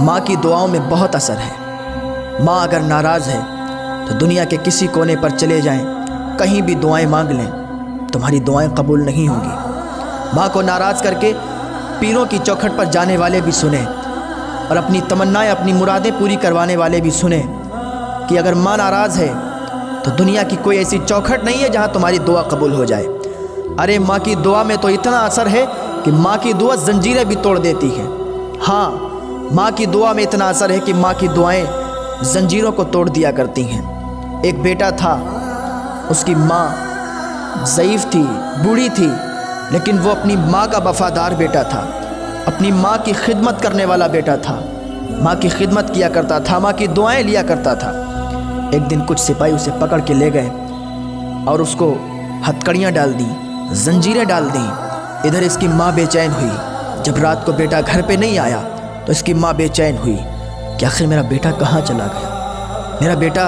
माँ की दुआओं में बहुत असर है। माँ अगर नाराज़ है तो दुनिया के किसी कोने पर चले जाएं, कहीं भी दुआएं मांग लें, तुम्हारी दुआएं कबूल नहीं होंगी। माँ को नाराज़ करके पीरों की चौखट पर जाने वाले भी सुने और अपनी तमन्नाएं, अपनी मुरादें पूरी करवाने वाले भी सुने कि अगर माँ नाराज़ है तो दुनिया की कोई ऐसी चौखट नहीं है जहाँ तुम्हारी दुआ कबूल हो जाए। अरे माँ की दुआ में तो इतना असर है कि माँ की दुआ जंजीरें भी तोड़ देती है। हाँ, माँ की दुआ में इतना असर है कि माँ की दुआएं जंजीरों को तोड़ दिया करती हैं। एक बेटा था, उसकी माँ ज़ईफ़ थी, बूढ़ी थी, लेकिन वो अपनी माँ का वफ़ादार बेटा था, अपनी माँ की खिदमत करने वाला बेटा था। माँ की खिदमत किया करता था, माँ की दुआएं लिया करता था। एक दिन कुछ सिपाही उसे पकड़ के ले गए और उसको हथकड़ियाँ डाल दी, जंजीरें डाल दी। इधर इसकी माँ बेचैन हुई। जब रात को बेटा घर पे नहीं आया तो इसकी माँ बेचैन हुई कि आखिर मेरा बेटा कहाँ चला गया, मेरा बेटा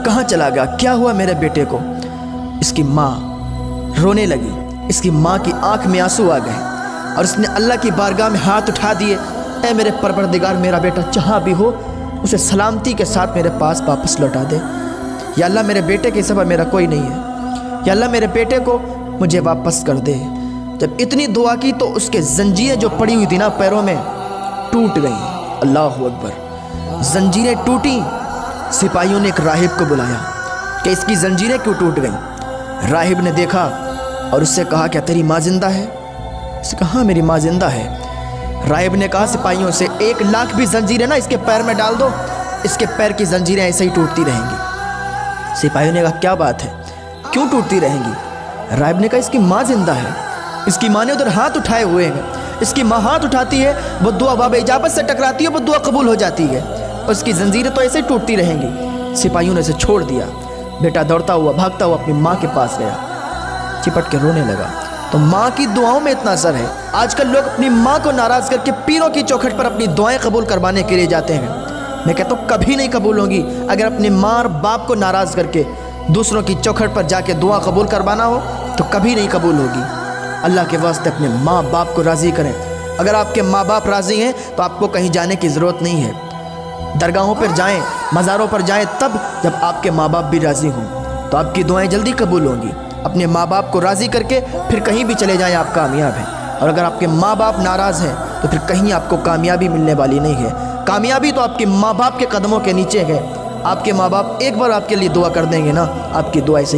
कहाँ चला गया, क्या हुआ मेरे बेटे को। इसकी माँ रोने लगी। इसकी माँ की आंख में आंसू आ गए और उसने अल्लाह की बारगाह में हाथ उठा दिए, ऐ मेरे परवरदिगार, मेरा बेटा जहाँ भी हो उसे सलामती के साथ मेरे पास वापस लौटा दे। या अल्लाह, मेरे बेटे के सिवा मेरा कोई नहीं है। या अल्लाह, मेरे बेटे को मुझे वापस कर दे। जब इतनी दुआ की तो उसके जंजीरें जो पड़ी हुई थी ना पैरों में, टूट गई। अल्लाह अकबर। जंजीरें टूटी। सिपाहियों ने एक राहिब को बुलाया कि इसकी जंजीरें क्यों टूट गईं। राहिब ने देखा और उससे कहा, क्या तेरी माँ जिंदा है? उसने कहा, हाँ मेरी माँ जिंदा है। राहिब ने कहा सिपाहियों से, 1 लाख भी जंजीरें ना इसके पैर में डाल दो, इसके पैर की जंजीरें ऐसे ही टूटती रहेंगी। सिपाहियों ने कहा, क्या बात है, क्यों टूटती रहेंगी? राहिब ने कहा, इसकी माँ जिंदा है। इसकी माँ ने उधर हाथ उठाए हुए हैं। इसकी माँ हाथ उठाती है, वो दुआ बाब इजाबत से टकराती है, वो दुआ कबूल हो जाती है, और उसकी जंजीरें तो ऐसे ही टूटती रहेंगी। सिपाहियों ने उसे छोड़ दिया। बेटा दौड़ता हुआ, भागता हुआ अपनी माँ के पास गया, चिपट के रोने लगा। तो माँ की दुआओं में इतना असर है। आजकल लोग अपनी माँ को नाराज़ करके पीरों की चौखट पर अपनी दुआएं कबूल करवाने के लिए जाते हैं। मैं कहता हूँ कभी नहीं कबूल होंगी। अगर अपने माँ और बाप को नाराज़ करके दूसरों की चौखट पर जाके दुआ कबूल करवाना हो तो कभी नहीं कबूल होगी। अल्लाह के वास्ते अपने माँ बाप को राज़ी करें। अगर आपके माँ बाप राज़ी हैं तो आपको कहीं जाने की ज़रूरत नहीं है। दरगाहों पर जाएं, मज़ारों पर जाएं, तब जब आपके माँ बाप भी राज़ी हों तो आपकी दुआएं जल्दी कबूल होंगी। अपने माँ बाप को राज़ी करके फिर कहीं भी चले जाएं, आप कामयाब हैं। और अगर आपके माँ बाप नाराज़ हैं तो फिर कहीं आपको कामयाबी मिलने वाली नहीं है। कामयाबी तो आपके माँ बाप के कदमों के नीचे है। आपके माँ बाप एक बार आपके लिए दुआ कर देंगे ना, आपकी दुआ ऐसे